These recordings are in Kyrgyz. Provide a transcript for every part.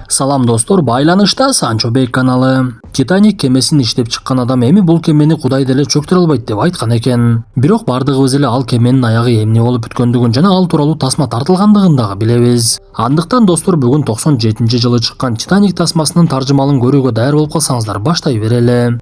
Салам достор, байланышта Санчо Бек каналы. Титаник кемесин иштеп чыккан адам эми бул кемени Кудай деле чөктүрө албайт деп айткан экен. Бирок бардыгыбыз эле ал кеменин аягы эмне болуп бүткөндүгүн жана ал тууралуу тасма тартылгандыгын дагы билебиз. Андыктан достор, бүгүн 97-жылы чыккан Титаник тасмасынын таржымалын көрүүгө даяр болуп калсаңыздар баштай берели.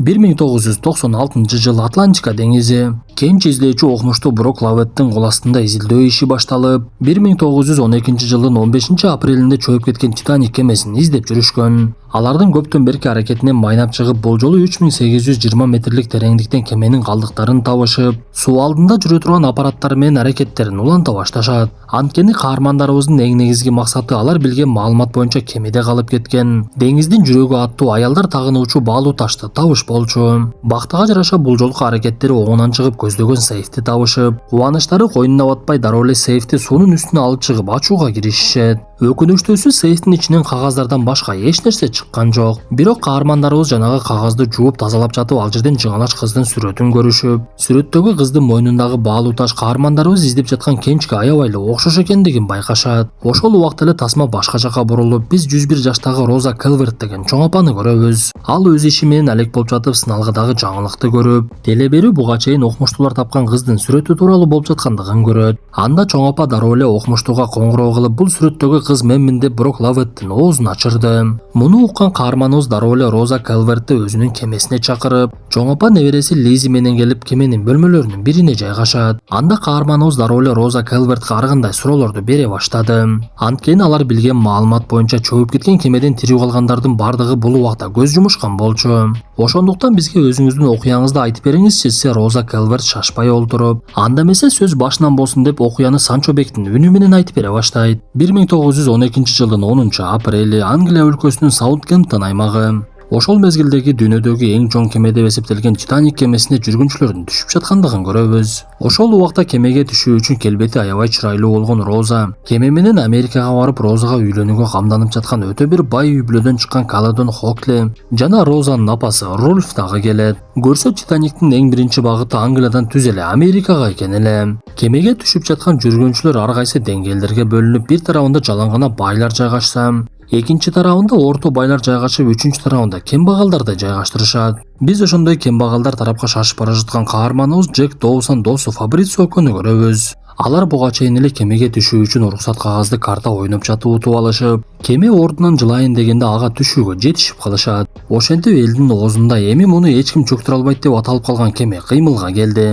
1996 Атлантика деңизи. Кенч излөөчү окумуштуу Брок Лаветтин кол астында изилдөө иши башталып, 1912 жылдын 15 апрелинде чөйүп кеткен Титаник кемесин издеп жүрүшкөн. Алардын көптөн берки аракетинен майнап чыгып, бул жолу 3820 метрлик тереңдиктен кеменин калдыктарын табышып, суу алдында жүрө турган аппараттары менен аракеттерин уланта башташат. Анткени каармандарыбыздын эң негизги максаты алар билген маалымат боюнча кемеде калып кеткен деңиздин жүрөгү аттуу аялдар тагынуучу баалуу ташты табыш болчу. Бактыга жараша бул жолку аракеттери оңунан чыгып, көздөгөн сейфти табышып, кубанычтары койнуна батпай дароо эле сейфти суунун үстүнө алып чыгып ачууга киришишет. Өкүнүчтүүсү сейфтин ичинен кагаздардан башка эч нерсе чыккан жок. Бирок каармандарыбыз жанагы кагазды жууп тазалап жатып, ал жерден жыңалач кыздын сүрөтүн көрүшүп, сүрөттөгү кыздын мойнундагы баалуу таш каармандарыбыз издеп жаткан кенчке аябай окшош экендигин байкашат. Ошол убакта эле тасма башка жака бурулуп, биз 101 жаштагы Роза Келверт деген чоң апаны көрөбүз. Ал өз иши менен алек болуп жатып, сыналгыдагы жаңылыкты көрүп, теле берүү буга чейин окумуштуулар тапкан кыздын сүрөтү тууралуу болуп жаткандыгын көрөт. Анда чоң апа дароо эле окумуштууга коңгуроо кылып, бул сүрөттөгү кыз менмин деп Брок Лаветтин оозун ачырды. Муну уккан каарманыбыз дароо эле Роза Келвертти өзүнүн кемесине чакырып, чоң апа небереси Лизи менен келип кеменин бөлмөлөрүнүн бирине жайгашат. Анда каарманыбыз дароо эле Роза Келвертке ар кандай суроолорду бере баштады. Анткени алар билген маалымат боюнча чөйүп кеткен кемеден тирүү калгандардын бардыгы бул убакта көз жумушкан болчу. Ошондуктан бизге өзүңүздүн окуяңызды айтып бериңизчи, се Роза Келверт шашпай олтуруп. Анда эмесе сөз башынан болсун деп окуяны Санчо Бектин үнү менен айтып бере баштайт. 1912 жылдын 10 апрели Англия өлкөсүнүн Саутгемптон аймагы. Ошол мезгилдеги дүйнөдөгү эң чоң кеме деп эсептелген Титаник кемесине жүргүнчүлөрдүн түшүп жаткандыгын көрөбүз. Ошол убакта кемеге түшүү үчүн келбети аябай чырайлуу болгон Роза кеме менен Америкага барып, Розага үйлөнүүгө камданып жаткан өтө бир бай үй бүлөдөн чыккан Каледон Хокли жана Розанын апасы Рольф дагы келет. Көрсө Титаниктин эң биринчи багыты Англиядан түз эле Америкага экен эле. Кемеге түшүп жаткан жүргүнчүлөр ар кайсы деңгээлдерге бөлүнүп, бир тарабында жалаң байлар жайгашса, экинчи тарабында орто байлар жайгашып, үчүнчү тарабында кембагалдарды жайгаштырышат. Биз ошондой кембагалдар тарапка шашып бара жаткан каарманыбыз Джек Доусон досу Фабрицио экөөнү көрөбүз. Алар буга чейин эле кемеге түшүү үчүн уруксат кагазды карта ойноп жатып утуп алышып, кеме ордунан жылайын дегенде ага түшүүгө жетишип калышат. Ошентип элдин оозунда эми муну эч ким чөктүрө албайт деп аталып калган кеме кыймылга келди.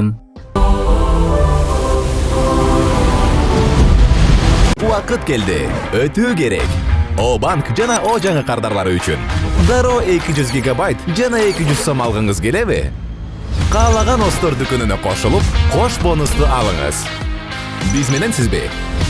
Убакыт келди. Өтүү керек. О банк жана О жаңы кардарлары үчүн. Дароо 200 гигабайт жана 200 сом алгыңыз келеби? Каалаган Остор дүкөнүнө кошулуп, кош бонусту алыңыз. Биз менен сизби?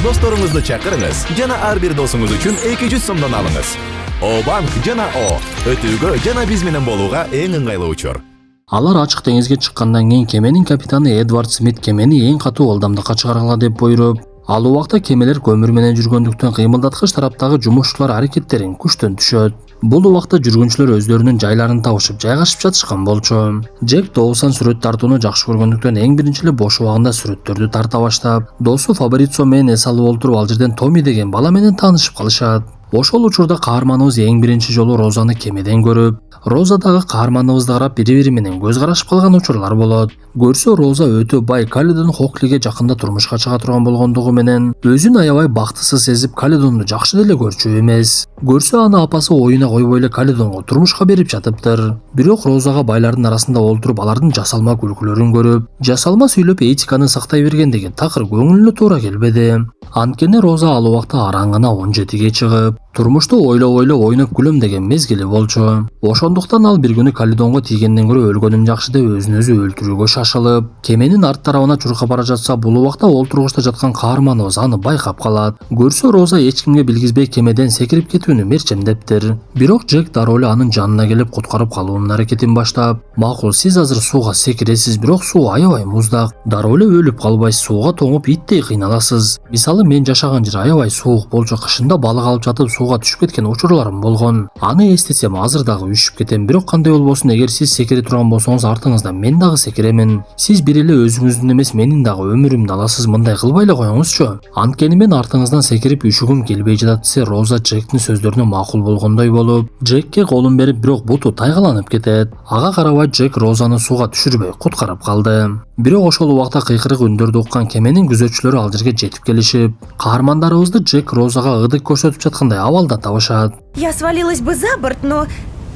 Досторуңузду чакырыңыз жана ар бир досуңуз үчүн 200 сомдон алыңыз. О банк жана О өтүүгө жана биз менен болууга эң ыңгайлуу учур. Алар ачык деңизге чыккандан кийин кеменин капитаны Эдвард Смит кемени эң катуу ылдамдыкка чыгаргыла деп буйруп, ал убакта кемелер көмүр менен жүргөндүктөн кыймылдаткыч тараптагы жумушчулар аракеттерин күчтөн түшөт. Бул убакта жүргүнчүлөр өздөрүнүн жайларын табышып, жайгашып жатышкан болчу. Джек Доусон сүрөт тартууну жакшы көргөндүктөн эң биринчи эле бош убагында сүрөттөрдү тарта баштап, досу Фабрицио менен эс алып олтуруп, ал жерден Томи деген бала менен таанышып калышат. Ошол учурда каарманыбыз эң биринчи жолу Розаны кемеден көрүп, Роза дагы каарманыбызды карап бири-бири менен көз карашып калган учурлар болот. Көрсө Роза өтө бай Каледон Хоклиге жакында турмушка чыга турган болгондугу менен өзүн аябай бактысыз сезип, Каледонду жакшы деле көрчү эмес. Көрсө аны апасы оюна койбой эле Каледонго турмушка берип жатыптыр. Бирок Розага байлардын арасында олтуруп, алардын жасалма күлкүлөрүн көрүп, жасалма сүйлөп этиканы сактай бергендиги такыр көңүлүнө туура келбеди. Анткени Роза ал убакта араңына 17ге чыгып, турмушту ойлоп ойноп күлөм деген мезгили болчу. Ошондуктан ал бир күнү Каледонго тийгенден көрө өлгөнүм жакшы деп өзүн өзү өлтүрүүгө шашылып, кеменин арт тарабына чуркап бара жатса, бул убакта олтургучта жаткан каарманыбыз аны байкап калат. Көрсө Роза эч кимге билгизбей кемеден секирип кетүүнү мерчемдептир. Бирок Джек дароо эле анын жанына келип куткарып калуунун аракетин баштап, макул, сиз азыр сууга секиресиз, бирок суу аябай муздак, дароо эле өлүп калбайсыз, сууга тоңуп иттей кыйналасыз. Мисалы, мен жашаган жер аябай суук болчу, кышында балык алып жатып сууга түшүп кеткен учурларым болгон. Аны эстесем азыр дагы үшүп кетем. Бирок кандай болбосун, эгер сиз секире турган болсоңуз артыңыздан мен дагы секиремин. Сиз бир эле өзүңүздүн эмес, менин дагы өмүрүмдү аласыз. Мындай кылбай эле коюңузчу. Анткени мен артыңыздан секирип үшүгүм келбей жатат десе, Роза Джектин сөздөрүнө макул болгондой болуп, Джекке колун берип, бирок буту тайгаланып кетет. Ага карабай Джек Розаны сууга түшүрбөй куткарып калды. Бирок ошол убакта кыйкырык үндөрдү уккан кеменин күзөтчүлөрү ал жерге жетип келишип, каармандарыбызды Джек Розага ырдык көрсөтүп жаткандай абалда табышат. Я свалилась бы за борт, но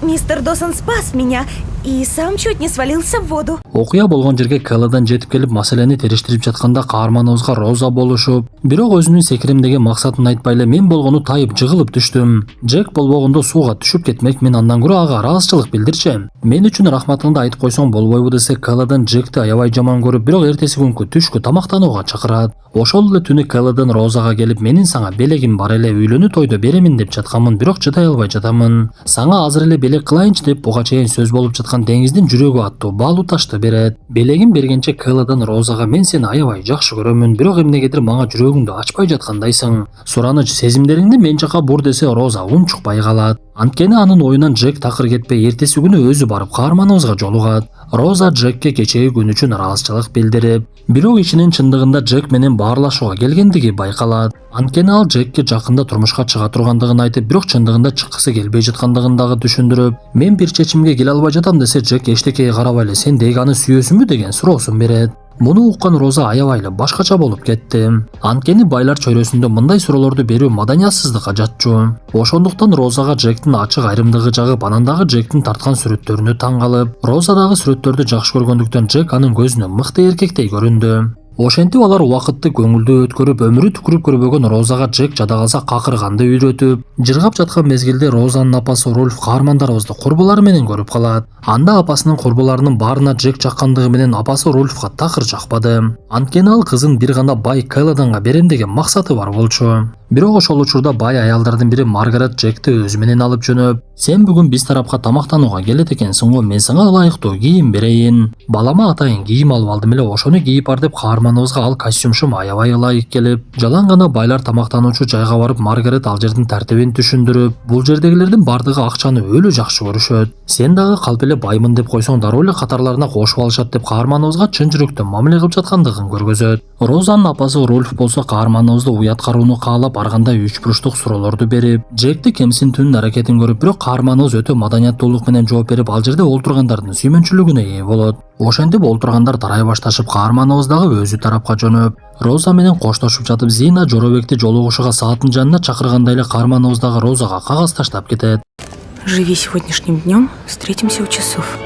мистер Досон спас меня и сам чуть не свалился в воду. Окуя болгон жерге Келладан жетип келип маселени териштирип жатканда каарманыбызга Роза болушуп, бирок өзүнүн секиримдеги максатын айтпай эле мен болгону тайып жыгылып түштүм. Джек болбогондо сууга түшүп кетмек, мен андан көрө ага ыраазычылык билдирчи. Мен үчүн рахматыңды айтып койсоң болбойбу десе, Келладан Джекти аябай жаман көрүп, бирок эртеси күнкү түшкү тамактанууга чакырат. Ошол эле түнү Келладан Розага келип, менин сага белегим бар эле, үйлөнүү тойдо беремин деп жатканмын, бирок чыдай албай жатамын. Сага азыр эле белек кылайынчы деп буга чейин сөз болуп жаткан деңиздин жүрөгү аттуу баалуу ташты берет. Белегин бергенче Келладан Розага мен сени аябай жакшы көрөмүн, бирок эмнегедир мага жүрөгүңдү ачпай жаткандайсың. Сураныч, сезимдериңди мен жака бур десе, Роза унчукпай калат. Анткени анын оюнан Джек такыр кетпей, эртеси күнү өзү барып каарманыбызга жолугат. Роза Джекке кечеги күн үчүн ыраазычылык билдирип, бирок ичинин чындыгында Джек менен баарлашууга келгендиги байкалат. Анткени ал Джекке жакында турмушка чыга тургандыгын айтып, бирок чындыгында чыккысы келбей жаткандыгын дагы түшүндүрүп, мен бир чечимге келе албай жатам десе, Джек эчтекеге карабай эле сен деги аны сүйөсүңбү деген суроосун берет. Муну уккан Роза аябай эле башкача болуп кетти. Анткени байлар чөйрөсүндө мындай суроолорду берүү маданиятсыздыкка жатчу. Ошондуктан Розага Джектин ачык айрымдыгы жагып, анан дагы Джектин тарткан сүрөттөрүнө таң калып, Роза дагы сүрөттөрдү жакшы көргөндүктөн Джек анын көзүнө мыкты эркектей көрүндү. Ошентип алар убакытты көңүлдүү өткөрүп, өмүрү түкүрүп көрбөгөн Розага Джек жада калса какырганды үйрөтүп, жыргап жаткан мезгилде Розанын апасы Рольф каармандарыбызды курбулары менен көрүп калат. Анда апасынын курбуларынын баарына Джек жаккандыгы менен апасы Рольфка такыр жакпады. Анткени ал кызын бир гана бай Келладанга берем деген максаты бар болчу. Бирок ошол учурда бай аялдардын бири Маргарет Джекти өзү менен алып жөнөп, сен бүгүн биз тарапка тамактанууга келет экенсиң го, мен сага ылайыктуу кийим берейин. Балама атайын кийим алып алдым эле, ошону кийип бар деп каарманыбызга ал костюмшум аябай ылайык келип, жалаң гана байлар тамактануучу жайга барып Маргарет ал жердин тартибин түшүндүрүп, бул жердегилердин бардыгы акчаны өлү жакшы көрүшөт. Сен дагы калп эле баймын деп койсоң дароо эле катарларына кошуп алышат деп каарманыбызга чын жүрөктөн мамиле кылып жаткандыгын көргөзөт. Розанын апасы Рольф болсо каарманыбызды уят кароону каалап, арганда 3 буруштук суроолорду берип, Джекти кемсинтүүнүн аракетин көрүп, бирок каарманыбыз өтө маданияттуулук менен жооп берип, ал жерде олтургандардын сүймөнчүлүгүнө ээ болот. Ошентип олтургандар тарай башташып, каарманыбыз дагы өзү тарапка жөнөп, Роза менен коштошуп жатып, Зина Жоробекти жолугушууга сааттын жанына чакыргандай эле каарманыбыз дагы Розага кагаз таштап кетет. Живи сегодняшним днем, встретимся у часов.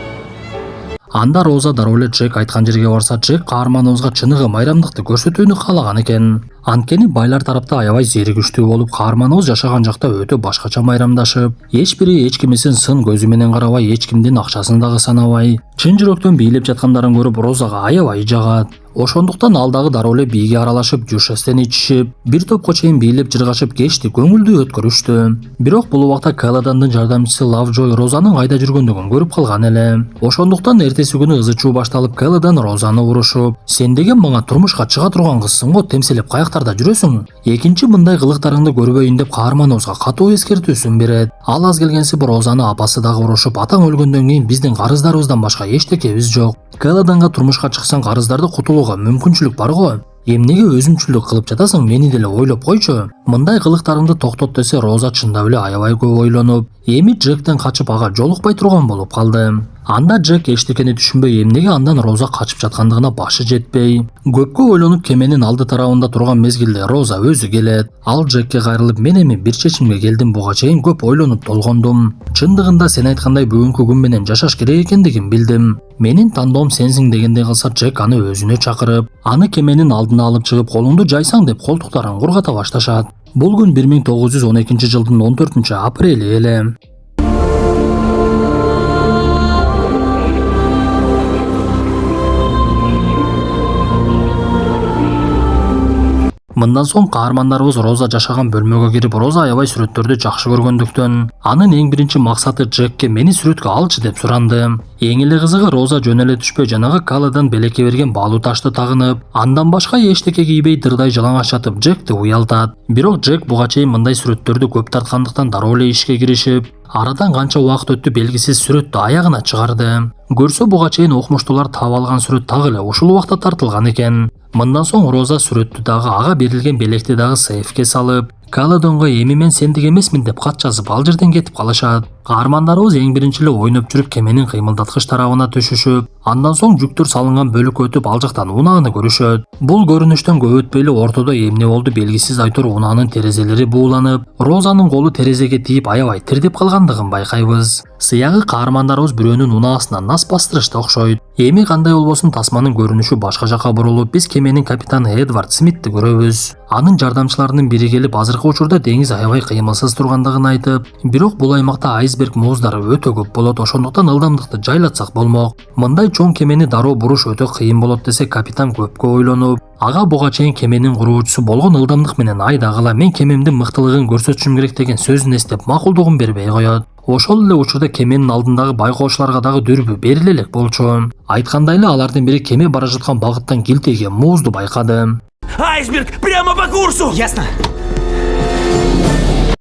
Анда Роза дароо эле Джек айткан жерге барса, Джек каарманыбызга чыныгы майрамдыкты көрсөтүүнү каалаган экен. Анткени байлар тарапта аябай зеригиштүү болуп, каарманыбыз жашаган жакта өтө башкача майрамдашып, эч бири эч кимисин сын көзү менен карабай, эч кимдин акчасын дагы санабай, чын жүрөктөн бийлеп жаткандарын көрүп, Розага аябай жагат. Ошондуктан ал дагы дароо эле бийге аралашып, жушестен ичишип, бир топко чейин бийлеп жыргашып, кечти көңүлдүү өткөрүштү. Бирок бул убакта Келладандын жардамчысы Лавджой Розанын кайда жүргөндүгүн көрүп калган эле. Ошондуктан эртеси күнү ызы чуу башталып, Келладан Розаны урушуп, сен деген мага турмушка чыга турган кызсың го, темселеп каяктарда жүрөсүң? Экинчи мындай кылыктарыңды көрбөйүн деп каарманыбызга катуу эскертүүсүн берет. Ал аз келгенсип Розаны апасы дагы урушуп, атаң өлгөндөн кийин биздин карыздарыбыздан башка эчтекебиз жок. Келладанга турмушка чыксаң карыздарды кутулууга мүмкүнчүлүк бар го. Эмнеге өзүмчүлдүк кылып жатасың, мени деле ойлоп койчу. Мындай кылыктарыңды токтот десе, Роза чындап эле аябай көп ойлонуп, эми Джектен качып ага жолукпай турган болуп калды. Анда Джек эчтекени түшүнбөй, эмнеге андан Роза качып жаткандыгына башы жетпей, көпкө ойлонуп кеменин алды тарабында турган мезгилде Роза өзү келет. Ал Джекке кайрылып, мен эми бир чечимге келдим, буга чейин көп ойлонуп толгондум. Чындыгында сен айткандай бүгүнкү күн менен жашаш керек экендигин билдим. Менин тандоом сенсиң дегендей кылса, Джек аны өзүнө чакырып, аны кеменин алдына алып чыгып, колуңду жайсаң деп колтуктарын кургата башташат. Бул күн 1912 жылдын 14 апрели эле. Мындан соң каармандарыбыз Роза жашаган бөлмөгө кирип, Роза аябай сүрөттөрдү жакшы көргөндүктөн, анын эң биринчи максаты Джекке мени сүрөткө алчы деп суранды. Эң эле кызыгы, Роза жөн эле түшпөй жанагы Каладан белекке берген баалуу ташты тагынып, андан башка эчтеке кийбей дырдай жалаңач жатып Джекти уялтат. Бирок Джек буга чейин мындай сүрөттөрдү көп тарткандыктан дароо эле ишке киришип, арадан канча убакыт өттү белгисиз сүрөттү аягына чыгарды. Көрсө буга чейин окумуштуулар таап алган сүрөт так эле ушул убакта тартылган экен. Мындан соң Роза сүрөттү дагы ага берилген белекти дагы сейфке салып, Каладонго эми мен сендик эмесмин деп кат жазып ал жерден кетип калышат. Каармандарыбыз эң биринчи эле ойноп жүрүп кеменин кыймылдаткыч тарабына түшүшүп, андан соң жүктөр салынган бөлүккө өтүп ал жактан унааны көрүшөт. Бул көрүнүштөн көп өтпөй эле ортодо эмне болду белгисиз айтор унаанын терезелери бууланып, Розанын колу терезеге тийип аябай тирдеп калгандыгын байкайбыз. Сыягы каармандарыбыз бирөөнүн унаасына нас бастырышты окшойт. Эми кандай болбосун тасманын көрүнүшү башка жака бурулуп, биз кеменин капитаны Эдвард Смитти көрөбүз. Анын жардамчыларынын бири келип азыркы учурда деңиз аябай кыймылсыз тургандыгын айтып, бирок бул аймакта айсберг мууздары өтө көп болот, ошондуктан ылдамдыкты жайлатсак болмок. Мындай чоң кемени дароо буруш өтө кыйын болот десе, капитан көпкө ойлонуп, ага буга чейин кеменин куруучусу болгон ылдамдык менен айдагыла, мен кемемдин мыктылыгын көрсөтүшүм керек деген сөзүн эстеп макулдугун бербей коет. Ошол эле учурда кеменин алдындагы байкоочуларга дагы дүрбү бериле элек болчу. Айткандай эле алардын бири кеме бара жаткан багыттан килтейген муузду байкады. Айсберг прямо по курсу! Ясно.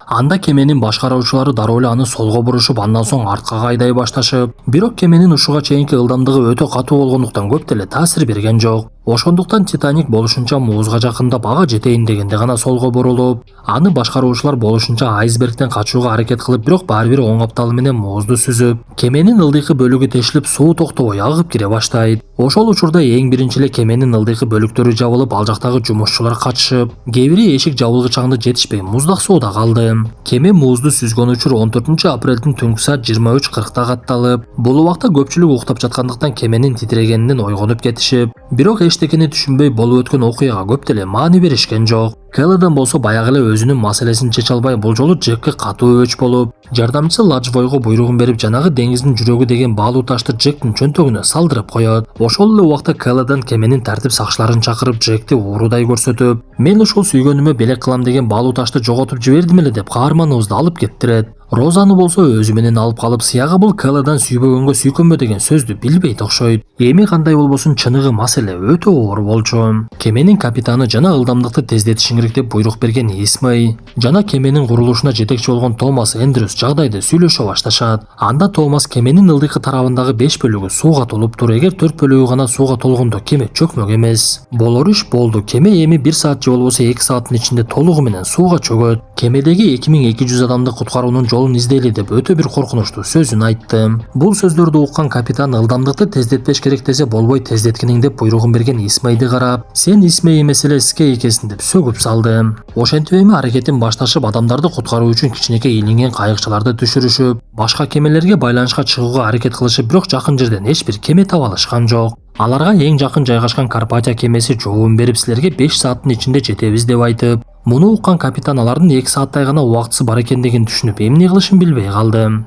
Анда кеменин башкаруучулары дароо эле аны солго бурушуп, андан соң артка кайдай башташып, бирок кеменин ушуга чейинки ылдамдыгы өтө катуу болгондуктан көп деле таасир берген жок. Ошондуктан Титаник болушунча муузга жакындап ага жетейин дегенде гана солго бурулуп, аны башкаруучулар болушунча айсбергден качууга аракет кылып, бирок баары бир оң капталы менен муузду сүзүп, кеменин ылдыйкы бөлүгү тешилип, суу токтобой агып кире баштайт. Ошол учурда эң биринчи эле кеменин ылдыйкы бөлүктөрү жабылып, ал жактагы жумушчулар качышып, кээ бири эшик жабылгычагында жетишпей муздак сууда калды. Кеме муузду сүзгөн учур 14 апрелдин түнкү саат 23:40 катталып, бул убакта көпчүлүк уктап жаткандыктан кеменин титирегенинен ойгонуп кетишип, бирок эчтекени түшүнбөй болуп өткөн окуяга көп деле маани беришкен жок. Каладан болсо баягы эле өзүнүн маселесин чече албай, бул жолу Джекке катуу өч болуп, жардамчысы Ладжвойго буйругун берип, жанагы деңиздин жүрөгү деген баалуу ташты Джектин чөнтөгүнө салдырып коет. Ошол эле убакта Каладан кеменин тартип сакчыларын чакырып, Джекти уурудай көрсөтүп, мен ушул сүйгөнүмө белек кылам деген баалуу ташты жоготуп жибердим эле деп каарманыбызды алып кеттирет. Розаны болсо өзү менен алып калып, сыягы бул Каладан сүйбөгөнгө сүйкөнбө деген сөздү билбейт окшойт. Эми кандай болбосун чыныгы маселе өтө оор болчу. Кеменин капитаны жана ылдамдыкты тездетишиң керек деп буйрук берген Исмей жана кеменин курулушуна жетекчи болгон Томас Эндрюс жагдайды сүйлөшө башташат. Анда Томас кеменин ылдыйкы тарабындагы 5 бөлүгү сууга толуптур, эгер 4 бөлүгү гана сууга толгондо кеме чөкмөк эмес. Болор иш болду. Кеме эми 1 саат же болбосо 2 сааттын ичинде толугу менен сууга чөгөт. Кемедеги 2200 адамды куткаруунун жолун издейли деп өтө бир коркунучтуу сөзүн айтты. Бул сөздөрдү уккан капитан ылдамдыкты тездетпеш керек десе болбой тездеткиниң деп буйругун берген Исмейди карап, сен Исмей эмес эле Ске экесиң деп сөгүп салды. Ошентип эми аракетин башташып, адамдарды куткаруу үчүн кичинекей илинген кайыкчыларды түшүрүшүп, башка кемелерге байланышка чыгууга аракет кылышып, бирок жакын жерден эч бир кеме таба алышкан жок. Аларга эң жакын жайгашкан Карпатия кемеси жообун берип, силерге 5 сааттын ичинде жетебиз деп айтып, муну уккан капитан алардын 2 сааттай гана убактысы бар экендигин түшүнүп, эмне кылышын билбей калды.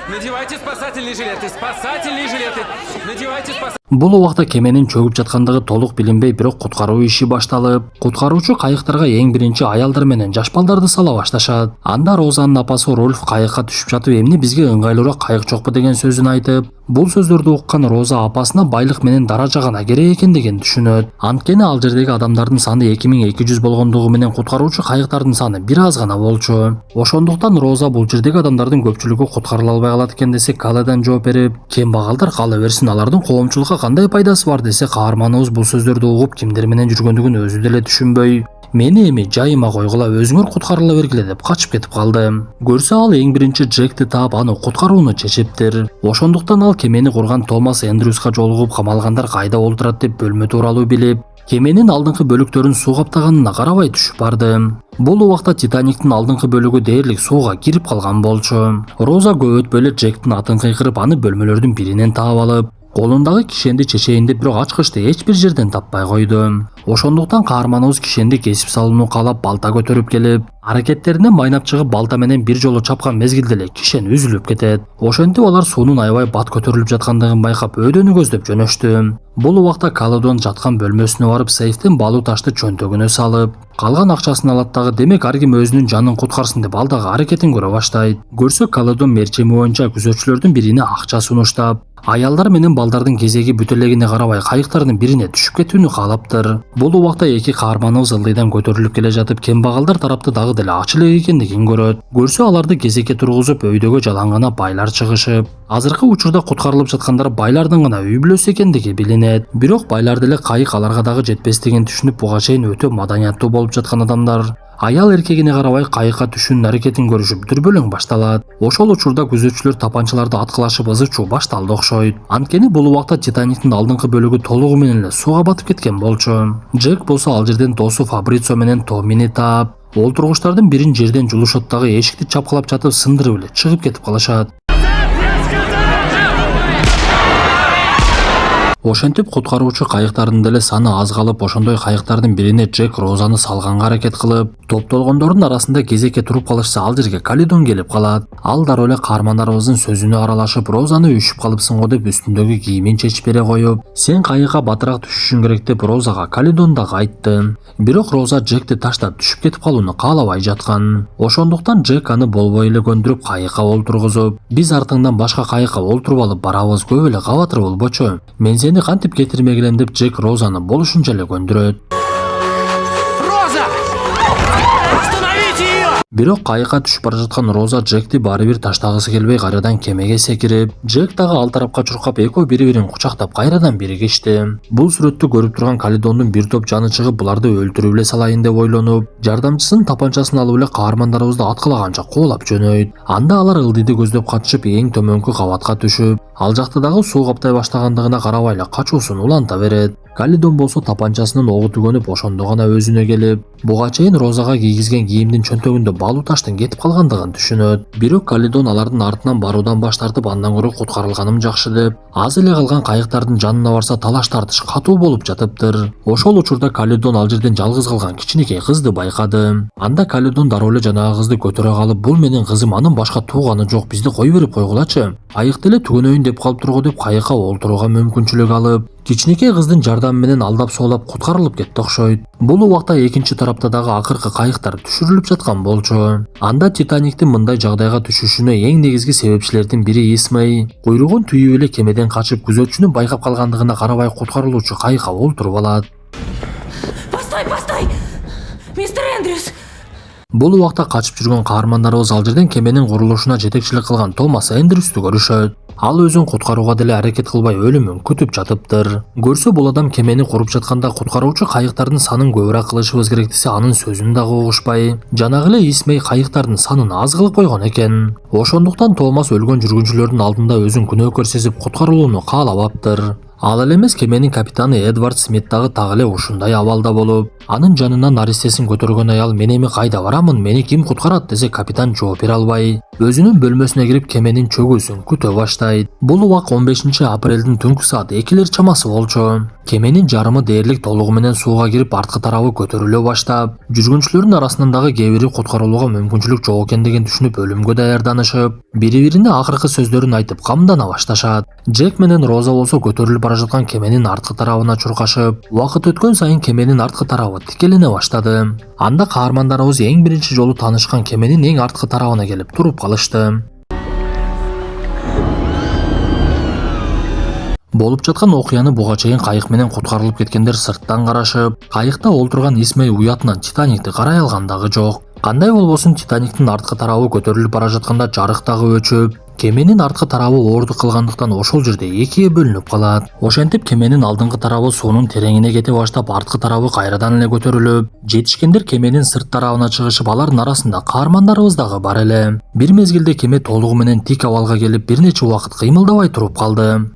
Надевайте спасательные жилеты! Спасательные жилеты! Надевайте спасательные... Бул убакта кеменин чөгүп жаткандыгы толук билинбей, бирок куткаруу иши башталып, куткаруучу кайыктарга эң биринчи аялдар менен жаш балдарды сала башташат. Анда Розанын апасы Рольф кайыкка түшүп жатып, эмне бизге ыңгайлуураак кайык жокпу деген сөзүн айтып, бул сөздөрдү уккан Роза апасына байлык менен даража гана керек экендигин түшүнөт. Анткени ал жердеги адамдардын саны 2200 болгондугу менен куткаруучу кайыктардын саны бир аз гана болчу. Ошондуктан Роза бул жердеги адамдардын көпчүлүгү куткарыла албай калат экен десе, Каладан жооп берип, кембагалдар кала берсин, алардын коомчулукка кандай пайдасы бар десе, каарманыбыз бул сөздөрдү угуп кимдер менен жүргөндүгүн өзү деле түшүнбөй, мени эми жайыма койгула, өзүңөр куткарыла бергиле деп качып кетип калды. Көрсө ал эң биринчи Джекти таап аны куткарууну чечиптир. Ошондуктан ал кемени курган Томас Эндрюска жолугуп, камалгандар кайда олтурат деп бөлмө тууралуу билип, кеменин алдыңкы бөлүктөрүн суу каптаганына карабай түшүп барды. Бул убакта Титаниктин алдыңкы бөлүгү дээрлик сууга кирип калган болчу. Роза көп өтпөй эле Джектин атын кыйкырып, аны бөлмөлөрдүн биринен таап алып, колундагы кишенди чечейин деп, бирок ачкычты эч бир жерден таппай койду. Ошондуктан каарманыбыз кишенди кесип салууну каалап балта көтөрүп келип, аракеттерине майнап чыгып балта менен бир жолу чапкан мезгилде эле кишен үзүлүп кетет. Ошентип алар суунун аябай бат көтөрүлүп жаткандыгын байкап өйдөнү көздөп жөнөштү. Бул убакта Каледон жаткан бөлмөсүнө барып сейфтен балуу ташты чөнтөгүнө салып, калган акчасын алат дагы, демек ар ким өзүнүн жанын куткарсын деп ал дагы аракетин көрө баштайт. Көрсөк, Каледон мерчеми боюнча күзөтчүлөрдүн бирине акча сунуштап, аялдар менен балдардын кезеги бүтөлегине карабай кайыктардын бирине түшүп кетүүнү каалаптыр. Бул убакта эки каарманыбыз ылдыйдан көтөрүлүп келе жатып, кембагалдар тарапты дагы деле ачыл элек экендигин көрөт. Көрсө, аларды кезекке тургузуп, өйдөгө жалаң гана байлар чыгышып, азыркы учурда куткарылып жаткандар байлардын гана үй бүлөсү экендиги билинет. Бирок байлар деле кайык аларга дагы жетпестигин түшүнүп, буга чейин өтө маданияттуу болуп жаткан адамдар. Аял эркегине карабай кайыкка түшүүнүн аракетин көрүшүп, дүрбөлөң башталат. Ошол учурда күзөтчүлөр тапанчаларды аткылашып ызы чуу башталды окшойт. Анткени бул убакта Титаниктин алдыңкы бөлүгү толугу менен эле сууга батып кеткен болчу. Джек болсо ал жерден досу Фабрицо менен Томмини таап, олтургучтардын бирин жерден жулушат дагы эшикти чапкылап жатып сындырып эле чыгып кетип калышат. Ошентип куткаруучу кайыктардын деле саны аз калып, ошондой кайыктардын бирине Джек Розаны салганга аракет кылып, топтолгондордун арасында кезекке туруп калышса, ал жерге Каледон келип калат. Ал дароо эле каармандарыбыздын сөзүнө аралашып, Розаны үшүп калыпсың го деп үстүндөгү кийимин чечип бере коюп, сен кайыкка батыраак түшүшүң керек деп Розага Каледон дагы айтты. Бирок Роза Джекти таштап түшүп кетип калууну каалабай жаткан. Ошондуктан Джек аны болбой эле көндүрүп кайыкка олтургузуп, биз артыңдан башка кайыкка олтуруп алып барабыз, көп эле кабатыр болбочу. Мен сени кантип кетирмегилем деп Джек Розаны болушунча эле көндүрөт. Бирок кайыкка түшүп бара жаткан Роза Джекти баары бир таштагысы келбей кайрадан кемеге секирип, Джек дагы ал тарапка чуркап, экөө бири-бирин кучактап кайрадан биригишти. Бул сүрөттү көрүп турган Каледондун бир топ жаны чыгып, буларды өлтүрүп эле салайын деп ойлонуп, жардамчысынын тапанчасын алып эле каармандарыбызды аткылаганча кубулап жөнөйт. Анда алар ылдыйды көздөп катышып, эң төмөнкү кабатка түшүп, ал жакта дагы суу каптай баштагандыгына карабай эле качуусун уланта берет. Каледон болсо тапанчасынын огу түгөнүп, ошондо гана өзүнө келип, буга чейин Розага кийгизген кийимдин чөнтөгүндө балуу таштын кетип калгандыгын түшүнөт. Бирок Каледон алардын артынан баруудан баш тартып, андан көрө куткарылганым жакшы деп, аз эле калган кайыктардын жанына барса талаш тартыш катуу болуп жатыптыр. Ошол учурда Каледон ал жерден жалгыз калган кичинекей кызды байкады. Анда Каледон дароо эле жанагы кызды көтөрө калып, бул менин кызым, анын башка тууганы жок, бизди кой берип койгулачы. Айык деле түгөнөйүн деп калып турго деп кайыкка олтурууга мүмкүнчүлүк алып, кичинекей кыздын жардамы менен алдап соолап куткарылып кетти окшойт. Бул убакта экинчи тарапта дагы акыркы кайыктар түшүрүлүп жаткан болчу. Анда Титаниктин мындай жагдайга түшүшүнө эң негизги себепчилердин бири Исмей. Куйругун түйүп эле кемеден качып, күзөтчүнүн байкап калгандыгына карабай куткарылуучу кайыкка олтуруп алат. Постой! Мистер Эндрюс! Бул убакта качып жүргөн каармандарыбыз ал жерден кеменин курулушуна жетекчилик кылган Томас Эндрюстү көрүшөт. Ал өзүн куткарууга деле аракет кылбай өлүмүн күтүп жатыптыр. Көрсө, бул адам кемени куруп жатканда куткаруучу кайыктардын санын көбүрөөк кылышыбыз керек десе, анын сөзүн дагы угушпай, жанагы эле Исмей кайыктардын санын аз кылып койгон экен. Ошондуктан Томас өлгөн жүргүнчүлөрдүн алдында өзүн күнөөкөр сезип куткарылууну каалабаптыр. Ал эле эмес, кеменин капитаны Эдвард Смит дагы эле ушундай абалда болуп, анын жанынан наристесин көтөргөн аял мен эми кайда барамын, мени ким куткарат десе, капитан жооп бере албай, өзүнүн бөлмөсүнө кирип кеменин чөгүүсүн күтө баштайт. Бул убак 15 апрелдин түнкү саат 2 чамасы болчу. Кеменин жарымы дээрлик толугу менен сууга кирип, арткы тарабы көтөрүлө баштап, жүргүнчүлөрдүн арасынан дагы кээ бири куткарылууга мүмкүнчүлүк жок экендигин түшүнүп, өлүмгө даярданышып, бири-бирине акыркы сөздөрүн айтып камдана башташат. Джек менен Роза болсо көтөрүлүп бара жаткан кеменин арткы тарабына чуркашып, убакыт өткөн сайын кеменин арткы тарабы тикелене баштады. Анда каармандарыбыз эң биринчи жолу таанышкан кеменин эң арткы тарабына келип туруп калышты. Болуп жаткан окуяны буга чейин кайык менен куткарылып кеткендер сырттан карашып, кайыкта олтурган Исмей уятынан Титаникти карай алган дагы жок. Кандай болбосун, Титаниктин арткы тарабы көтөрүлүп бара жатканда жарык дагы өчүп, кеменин арткы тарабы оордук кылгандыктан ошол жерде экиге бөлүнүп калат. Ошентип кеменин алдыңкы тарабы суунун тереңине кете баштап, арткы тарабы кайрадан эле көтөрүлүп, жетишкендер кеменин сырт тарабына чыгышып, алардын арасында каармандарыбыз дагы бар эле. Бир мезгилде кеме толугу менен тик абалга келип, бир нече убакыт кыймылдабай туруп калды.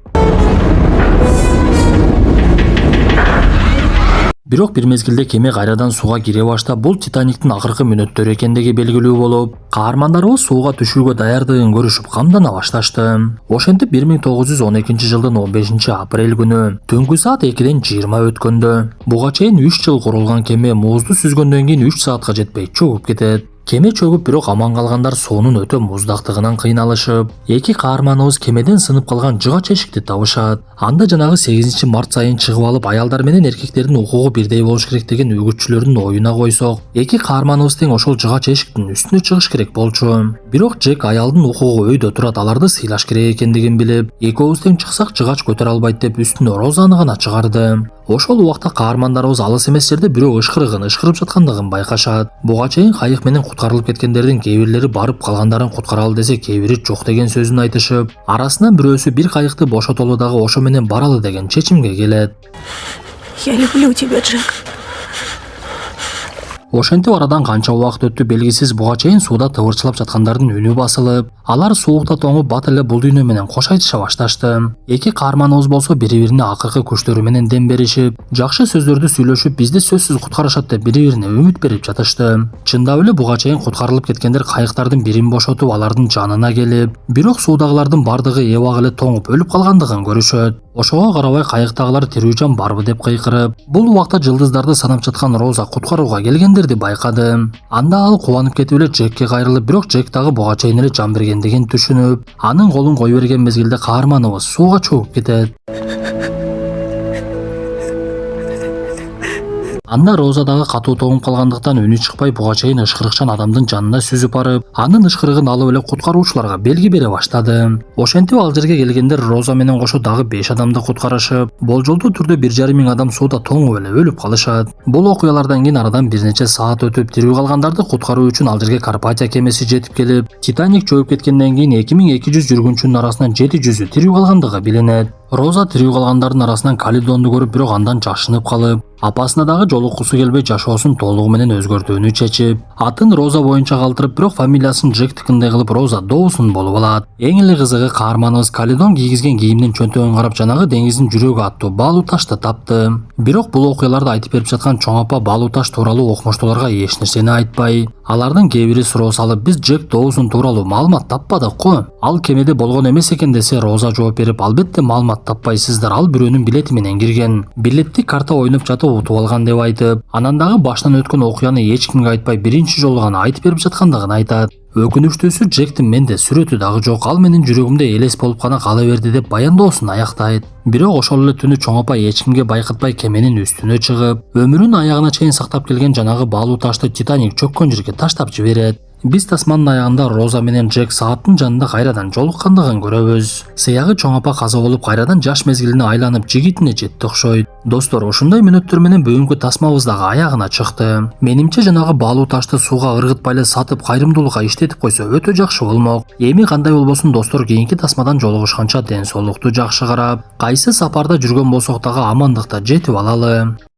Бирок бир мезгилде кеме кайрадан сууга кире баштап, бул Титаниктин акыркы мүнөттөрү экендиги белгилүү болуп, каармандарыбыз сууга түшүүгө даярдыгын көрүшүп камдана башташты. Ошентип 1912-жылдын 15-апрель күнү түнгү саат 2-ден 20 өткөндө буга чейин 3 жыл курулган кеме музду сүзгөндөн кийин 3 саатка жетпей чөгүп кетет. Кеме чөгүп, бирок аман калгандар суунун өтө муздактыгынан кыйналышып, эки каарманыбыз кемеден сынып калган жыгач эшикти табышат. Анда жанагы 8-март сайын чыгып алып, аялдар менен эркектердин укугу бирдей болуш керек деген үгүтчүлөрдүн оюна койсок, эки каарманыбыз тең ошол жыгач эшиктин үстүнө чыгыш керек болчу. Бирок Джек аялдын укугу өйдө турат, аларды сыйлаш керек экендигин билип, экөөбүз тең чыксак жыгач көтөрө албайт деп үстүнө Розаны гана чыгарды. Ошол убакта каармандарыбыз алыс эмес жерде бирөө ышкырып жаткандыгын байкашат. Буга чейин кайык менен куткарылып кеткендердин кээ бирлери барып калгандарын куткаралы десе, кээ бири жок деген сөзүн айтышып, арасынан бирөөсү бир кайыкты бошотолу дагы ошо менен баралы деген чечимге келет. Я люблю тебя, Джек. Ошентип арадан канча убакыт өттү белгисиз, буга чейин сууда тыбырчылап жаткандардын үнү басылып, алар суукта тоңуп бат эле бул дүйнө менен кош айтыша башташты. Эки каарманыбыз болсо бири-бирине акыркы күчтөрү менен дем беришип, жакшы сөздөрдү сүйлөшүп, бизди сөзсүз куткарышат деп бири-бирине үмүт берип жатышты. Чындап эле буга чейин куткарылып кеткендер кайыктардын бирин бошотуп, алардын жанына келип, бирок суудагылардын бардыгы эбак эле тоңуп өлүп калгандыгын көрүшөт. Ошого карабай кайыктагылар тирүү жан барбы деп кыйкырып, бул убакта жылдыздарды санап жаткан Роза куткарууга келгендерди байкады. Анда ал кубанып кетип эле Джекке кайрылып, бирок Джек дагы буга чейин эле жан бергендигин түшүнүп, анын колун кое берген мезгилде каарманыбыз сууга чөгүп кетет. Анда Роза дагы катуу тоңуп калгандыктан үнү чыкпай, буга чейин ышкырыкчан адамдын жанына сүзүп барып, анын ышкырыгын алып эле куткаруучуларга белги бере баштады. Ошентип ал жерге келгендер Роза менен кошо дагы 5 адамды куткарышып, болжолдуу түрдө 1,5 миң адам сууда тоңуп эле өлүп калышат. Бул окуялардан кийин арадан бир нече саат өтүп, тирүү калгандарды куткаруу үчүн ал жерге Карпатия кемеси жетип келип, Титаник чөгүп кеткенден кийин 2200 жүргүнчүнүн арасынан 700-ү тирүү калгандыгы билинет. Роза тирүү калгандардын арасынан Калидонду көрүп, бирок андан жашынып калып, апасына дагы жолуккусу келбей жашоосун толугу менен өзгөртүүнү чечип, атын Роза боюнча калтырып, бирок фамилиясын Джектикиндей кылып Роза Доусон болуп алат. Эң эле кызыгы, каарманыбыз Калидон кийгизген кийимдин чөнтөгүн карап, жанагы деңиздин жүрөгү аттуу баалуу ташты тапты. Бирок бул окуяларды айтып берип жаткан чоң апа баалуу таш тууралуу окумуштууларга эч нерсени айтпай, алардын кээ бири суроо салып, биз Джек Доусон тууралуу маалымат таппадыкпы? Ал кемеде болгон эмес экен десе, Роза жооп берип, албетте маалымат таппайсыздар, ал бирөөнүн билети менен кирген. Билетти карта ойноп жатып утуп алган деп айтып, анан дагы башынан өткөн окуяны эч кимге айтпай биринчи жолу гана айтып берип жаткандыгын айтат. Өкүнүчтүүсү, Джектин менде сүрөтү дагы жок, ал менин жүрөгүмдө элес болуп гана кала берди деп баяндоосун аяктайт. Бирок ошол эле түнү чоң апа эч кимге байкытпай кеменин үстүнө чыгып, өмүрүн аягына чейин сактап келген жанагы баалуу ташты Титаник чөккөн жерге таштап жиберет. Биз тасманын аягында Роза менен Джек сааттын жанында кайрадан жолуккандыгын көрөбүз. Сыягы чоң апа каза болуп кайрадан жаш мезгилине айланып жигитине жетти окшойт. Достор, ушундай мүнөттөр менен бүгүнкү тасмабыз дагы аягына чыкты. Менимче жанагы баалуу ташты сууга ыргытпай эле сатып кайрымдуулукка иштетип койсо өтө жакшы болмок. Эми кандай болбосун достор, кийинки тасмадан жолугушканча ден соолукту жакшы карап, кайсы сапарда жүргөн болсок дагы амандыкта жетип алалы.